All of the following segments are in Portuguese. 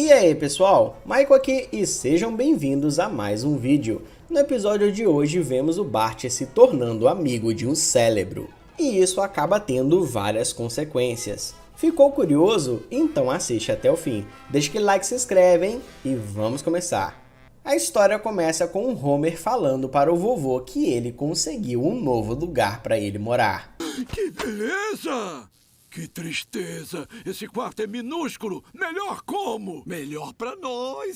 E aí pessoal, Michael aqui e sejam bem-vindos a mais um vídeo. No episódio de hoje vemos o Bart se tornando amigo de um cérebro. E isso acaba tendo várias consequências. Ficou curioso? Então assiste até o fim. Deixa aquele like, se inscreve, hein? E vamos começar. A história começa com o Homer falando para o vovô que ele conseguiu um novo lugar para ele morar. Que beleza! Que tristeza! Esse quarto é minúsculo! Melhor como? Melhor pra nós!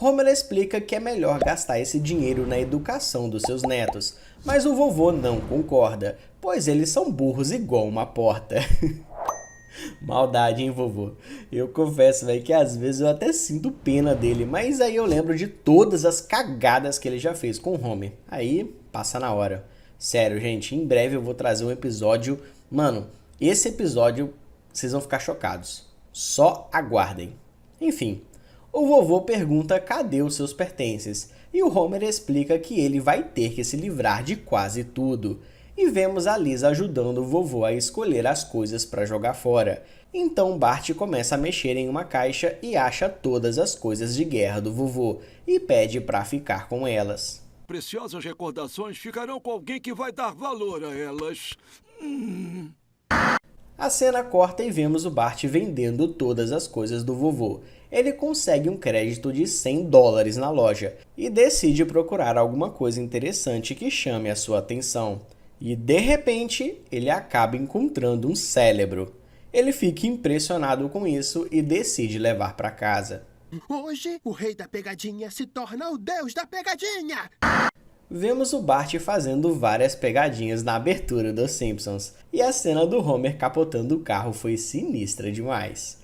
Homer explica que é melhor gastar esse dinheiro na educação dos seus netos, mas o vovô não concorda, pois eles são burros igual uma porta. Maldade, hein, vovô? Eu confesso, velho, que às vezes eu até sinto pena dele, mas aí eu lembro de todas as cagadas que ele já fez com o Homer. Aí, passa na hora. Sério, gente, em breve eu vou trazer um episódio... Mano, esse episódio vocês vão ficar chocados. Só aguardem. Enfim, o vovô pergunta cadê os seus pertences, e o Homer explica que ele vai ter que se livrar de quase tudo. E vemos a Lisa ajudando o vovô a escolher as coisas para jogar fora. Então Bart começa a mexer em uma caixa e acha todas as coisas de guerra do vovô e pede para ficar com elas. Preciosas recordações ficarão com alguém que vai dar valor a elas. A cena corta e vemos o Bart vendendo todas as coisas do vovô. Ele consegue um crédito de $100 na loja e decide procurar alguma coisa interessante que chame a sua atenção. E de repente, ele acaba encontrando um cérebro. Ele fica impressionado com isso e decide levar para casa. Hoje, o rei da pegadinha se torna o deus da pegadinha! Vemos o Bart fazendo várias pegadinhas na abertura dos Simpsons, e a cena do Homer capotando o carro foi sinistra demais.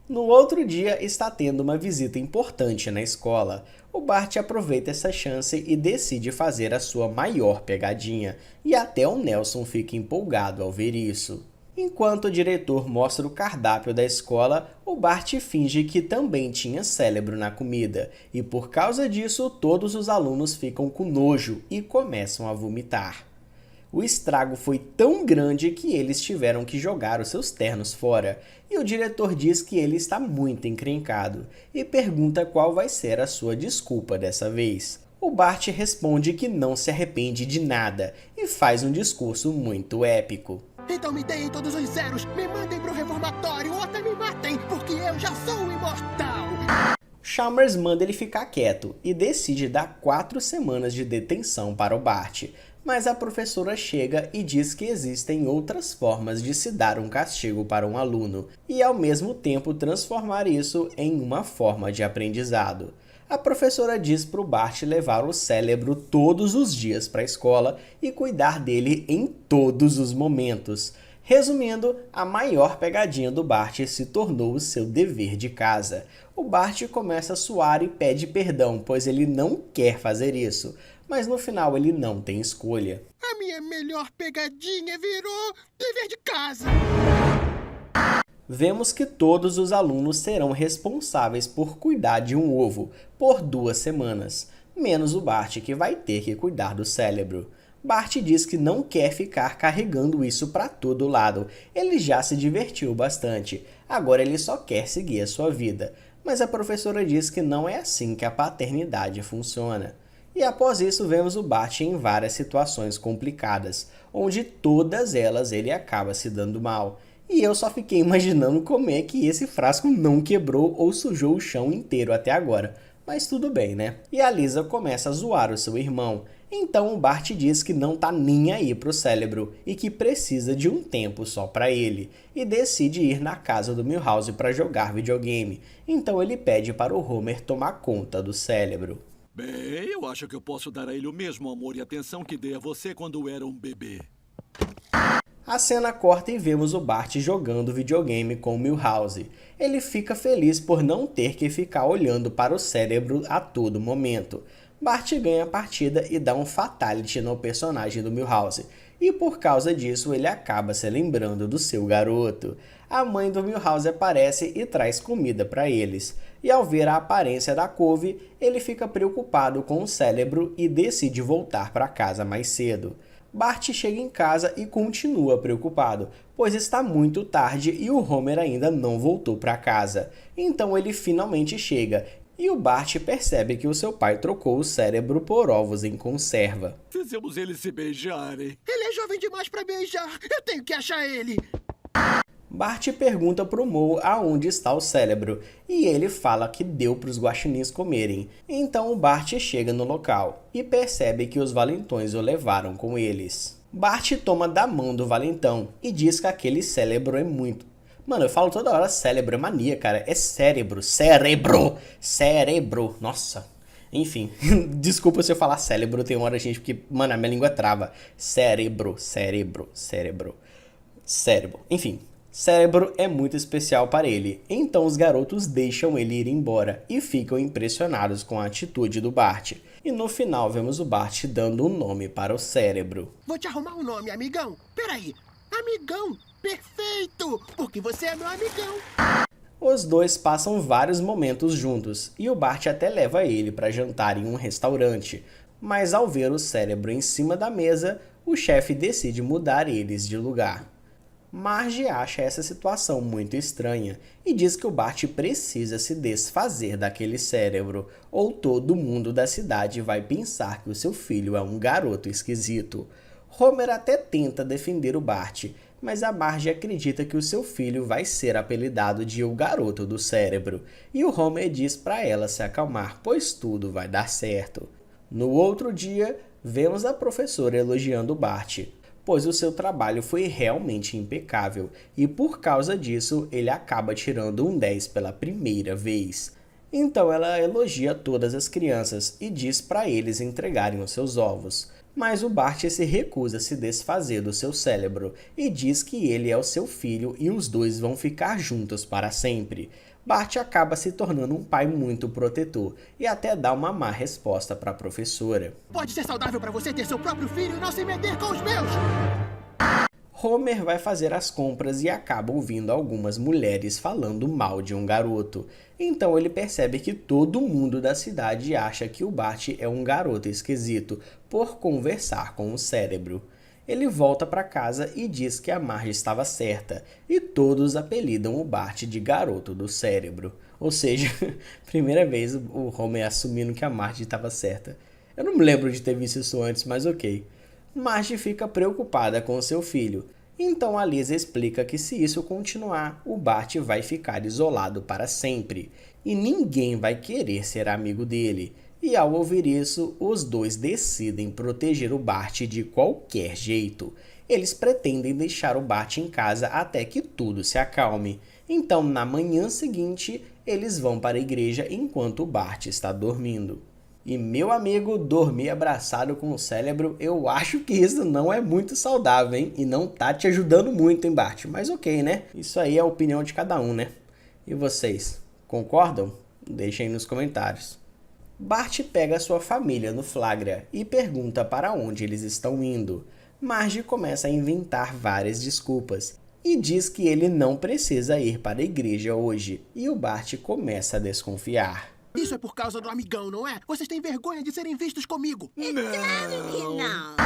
No outro dia, está tendo uma visita importante na escola. O Bart aproveita essa chance e decide fazer a sua maior pegadinha, e até o Nelson fica empolgado ao ver isso. Enquanto o diretor mostra o cardápio da escola, o Bart finge que também tinha cérebro na comida, e por causa disso todos os alunos ficam com nojo e começam a vomitar. O estrago foi tão grande que eles tiveram que jogar os seus ternos fora, e o diretor diz que ele está muito encrencado, e pergunta qual vai ser a sua desculpa dessa vez. O Bart responde que não se arrepende de nada, e faz um discurso muito épico. Então me deem todos os zeros, me mandem pro reformatório ou até me matem, porque eu já sou imortal! Chalmers manda ele ficar quieto e decide dar 4 semanas de detenção para o Bart, mas a professora chega e diz que existem outras formas de se dar um castigo para um aluno e ao mesmo tempo transformar isso em uma forma de aprendizado. A professora diz para o Bart levar o cérebro todos os dias para a escola e cuidar dele em todos os momentos. Resumindo, a maior pegadinha do Bart se tornou o seu dever de casa. O Bart começa a suar e pede perdão, pois ele não quer fazer isso. Mas no final ele não tem escolha. A minha melhor pegadinha virou dever de casa! Vemos que todos os alunos serão responsáveis por cuidar de um ovo por 2 semanas, menos o Bart, que vai ter que cuidar do cérebro. Bart diz que não quer ficar carregando isso para todo lado, ele já se divertiu bastante, agora ele só quer seguir a sua vida. Mas a professora diz que não é assim que a paternidade funciona. E após isso vemos o Bart em várias situações complicadas, onde todas elas ele acaba se dando mal. E eu só fiquei imaginando como é que esse frasco não quebrou ou sujou o chão inteiro até agora. Mas tudo bem, né? E a Lisa começa a zoar o seu irmão. Então o Bart diz que não tá nem aí pro cérebro e que precisa de um tempo só pra ele. E decide ir na casa do Milhouse para jogar videogame. Então ele pede para o Homer tomar conta do cérebro. Bem, eu acho que eu posso dar a ele o mesmo amor e atenção que dei a você quando era um bebê. A cena corta e vemos o Bart jogando videogame com o Milhouse. Ele fica feliz por não ter que ficar olhando para o cérebro a todo momento. Bart ganha a partida e dá um fatality no personagem do Milhouse. E por causa disso ele acaba se lembrando do seu garoto. A mãe do Milhouse aparece e traz comida para eles. E ao ver a aparência da couve, ele fica preocupado com o cérebro e decide voltar para casa mais cedo. Bart chega em casa e continua preocupado, pois está muito tarde e o Homer ainda não voltou para casa. Então ele finalmente chega e o Bart percebe que o seu pai trocou o cérebro por ovos em conserva. Fizemos eles se beijarem. Ele é jovem demais pra beijar. Eu tenho que achar ele. Bart pergunta pro Moe aonde está o cérebro, e ele fala que deu para os guaxinins comerem. Então o Bart chega no local e percebe que os valentões o levaram com eles. Bart toma da mão do valentão e diz que aquele cérebro é muito... Mano, eu falo toda hora cérebro, é mania, cara. É cérebro, cérebro. Nossa. Enfim, desculpa se eu falar cérebro, tem hora, gente, porque, mano, a minha língua trava. Cérebro. Enfim, cérebro é muito especial para ele. Então os garotos deixam ele ir embora e ficam impressionados com a atitude do Bart. E no final vemos o Bart dando um nome para o cérebro. Vou te arrumar um nome, amigão. Peraí, amigão. Perfeito, porque você é meu amigão. Os dois passam vários momentos juntos e o Bart até leva ele para jantar em um restaurante. Mas ao ver o cérebro em cima da mesa, o chefe decide mudar eles de lugar. Marge acha essa situação muito estranha e diz que o Bart precisa se desfazer daquele cérebro, ou todo mundo da cidade vai pensar que o seu filho é um garoto esquisito. Homer até tenta defender o Bart, mas a Marge acredita que o seu filho vai ser apelidado de o garoto do cérebro, e o Homer diz para ela se acalmar, pois tudo vai dar certo. No outro dia, vemos a professora elogiando o Bart, pois o seu trabalho foi realmente impecável, e por causa disso ele acaba tirando um 10 pela primeira vez. Então ela elogia todas as crianças e diz para eles entregarem os seus ovos. Mas o Bart se recusa a se desfazer do seu cérebro e diz que ele é o seu filho e os dois vão ficar juntos para sempre. Bart acaba se tornando um pai muito protetor e até dá uma má resposta para a professora. Pode ser saudável pra você ter seu próprio filho e não se meter com os meus. Homer vai fazer as compras e acaba ouvindo algumas mulheres falando mal de um garoto. Então ele percebe que todo mundo da cidade acha que o Bart é um garoto esquisito por conversar com o cérebro. Ele volta para casa e diz que a Marge estava certa e todos apelidam o Bart de garoto do cérebro. Ou seja, primeira vez o Homer assumindo que a Marge estava certa. Eu não me lembro de ter visto isso antes, mas ok. Marge fica preocupada com seu filho, então a Lisa explica que se isso continuar, o Bart vai ficar isolado para sempre, e ninguém vai querer ser amigo dele. E ao ouvir isso, os dois decidem proteger o Bart de qualquer jeito. Eles pretendem deixar o Bart em casa até que tudo se acalme. Então, na manhã seguinte, eles vão para a igreja enquanto o Bart está dormindo. E meu amigo, dormir abraçado com o cérebro, eu acho que isso não é muito saudável, hein? E não tá te ajudando muito, hein, Bart? Mas ok, né? Isso aí é a opinião de cada um, né? E vocês, concordam? Deixem aí nos comentários. Bart pega sua família no flagra e pergunta para onde eles estão indo. Marge começa a inventar várias desculpas e diz que ele não precisa ir para a igreja hoje. E o Bart começa a desconfiar. Isso é por causa do amigão, não é? Vocês têm vergonha de serem vistos comigo. Claro que não.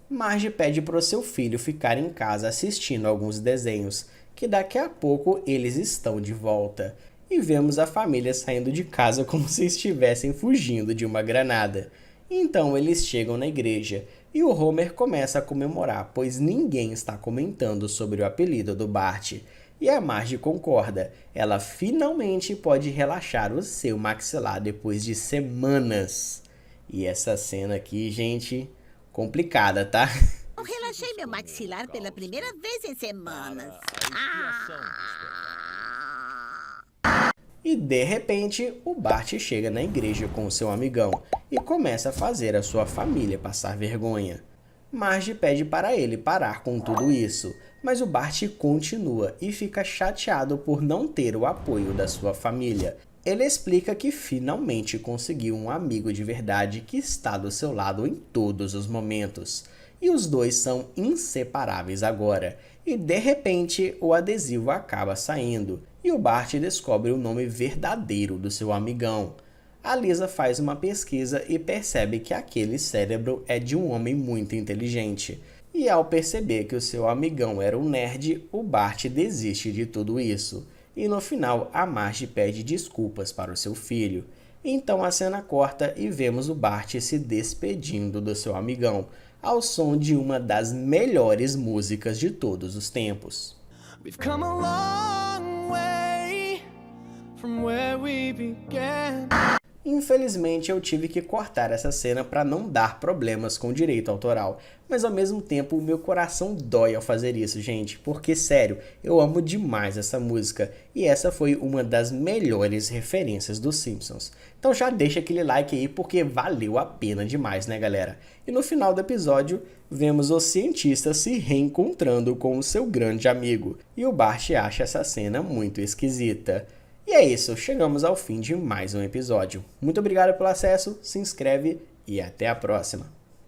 Marge pede para o seu filho ficar em casa assistindo alguns desenhos, que daqui a pouco eles estão de volta. E vemos a família saindo de casa como se estivessem fugindo de uma granada. Então eles chegam na igreja e o Homer começa a comemorar, pois ninguém está comentando sobre o apelido do Bart. E a Marge concorda, ela finalmente pode relaxar o seu maxilar depois de semanas. E essa cena aqui, gente, complicada, tá? Eu relaxei meu maxilar pela primeira vez em semanas. E de repente, o Bart chega na igreja com seu amigão e começa a fazer a sua família passar vergonha. Marge pede para ele parar com tudo isso, mas o Bart continua e fica chateado por não ter o apoio da sua família. Ele explica que finalmente conseguiu um amigo de verdade que está do seu lado em todos os momentos. E os dois são inseparáveis agora. E de repente, o adesivo acaba saindo e o Bart descobre o nome verdadeiro do seu amigão. A Lisa faz uma pesquisa e percebe que aquele cérebro é de um homem muito inteligente. E ao perceber que o seu amigão era um nerd, o Bart desiste de tudo isso. E no final, a Marge pede desculpas para o seu filho. Então a cena corta e vemos o Bart se despedindo do seu amigão, ao som de uma das melhores músicas de todos os tempos. We've come a long way from where we began. Infelizmente eu tive que cortar essa cena para não dar problemas com direito autoral, mas ao mesmo tempo o meu coração dói ao fazer isso, gente, porque sério, eu amo demais essa música e essa foi uma das melhores referências dos Simpsons. Então já deixa aquele like aí porque valeu a pena demais, né galera? E no final do episódio, vemos o cientista se reencontrando com o seu grande amigo e o Bart acha essa cena muito esquisita. E é isso, chegamos ao fim de mais um episódio. Muito obrigado pelo acesso, se inscreve e até a próxima.